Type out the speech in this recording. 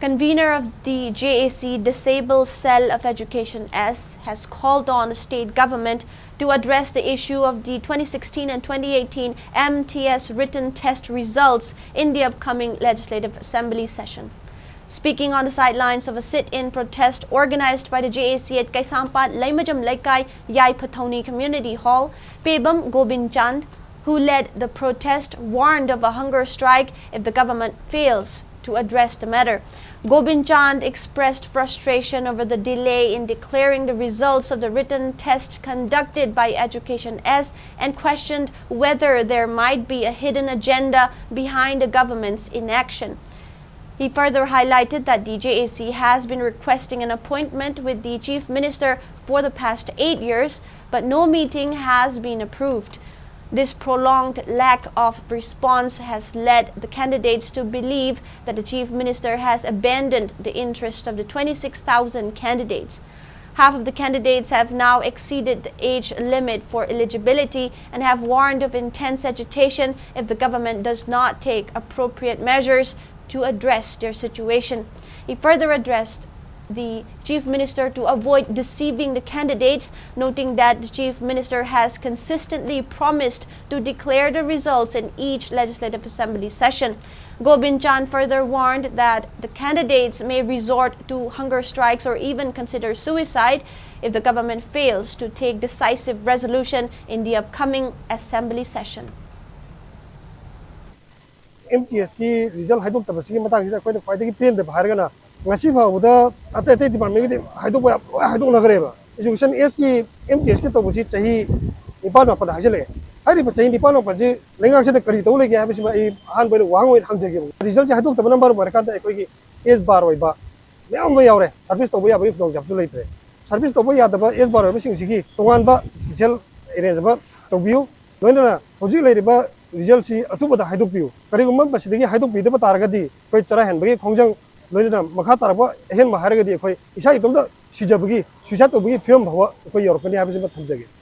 Convener of the JAC Disabled Cell of Education S has called on the state government to address the issue of the 2016 and 2018 MTS written test results in the upcoming Legislative Assembly session. Speaking on the sidelines of a sit-in protest organized by the JAC at Kaisampat Laimajam Laikai Yai Pathoni Community Hall, Pebam Gobind Chand, who led the protest, warned of a hunger strike if the government fails to address the matter. Gobind Chand expressed frustration over the delay in declaring the results of the written test conducted by Education S and questioned whether there might be a hidden agenda behind the government's inaction. He further highlighted that the JAC has been requesting an appointment with the Chief Minister for the past 8 years, but no meeting has been approved. This prolonged lack of response has led the candidates to believe that the Chief Minister has abandoned the interest of the 26,000 candidates. Half of the candidates have now exceeded the age limit for eligibility and have warned of intense agitation if the government does not take appropriate measures to address their situation. He further addressed the Chief Minister to avoid deceiving the candidates, noting that the Chief Minister has consistently promised to declare the results in each Legislative Assembly session. Gobind Chand further warned that the candidates may resort to hunger strikes or even consider suicide if the government fails to take decisive resolution in the upcoming Assembly session. MTS की result हाइदोक तबसी की मतांग जिदा कोई फायदे की pen दे बाहर गना ngasi ba uda ate department ki haidok nagare ba education S ki MTS ki tobusi chahi nipan ma pada hajale hari ba chahi nipan ma je lengang se kari to le gya bisma I han ba wang oi hang jege result haidok tab number bar ka da koi ki S bar oi ba meam ba yaure service to ya ba dong jap su leite service to ya da ba S bar ba sing sigi tongan ba special arrange ba to biu loina hoji le ba result si atu ba haidok biu kari gum ba sidagi haidok bi da ba tar ga di koi chara hen ba ki khongjang लोइना मखा तारबा हेन महारगदी अखोय इसा इतोमदा सिजाबगी सुइसा तोबगी film भावा अखोय योरकनि हाबे थमजगे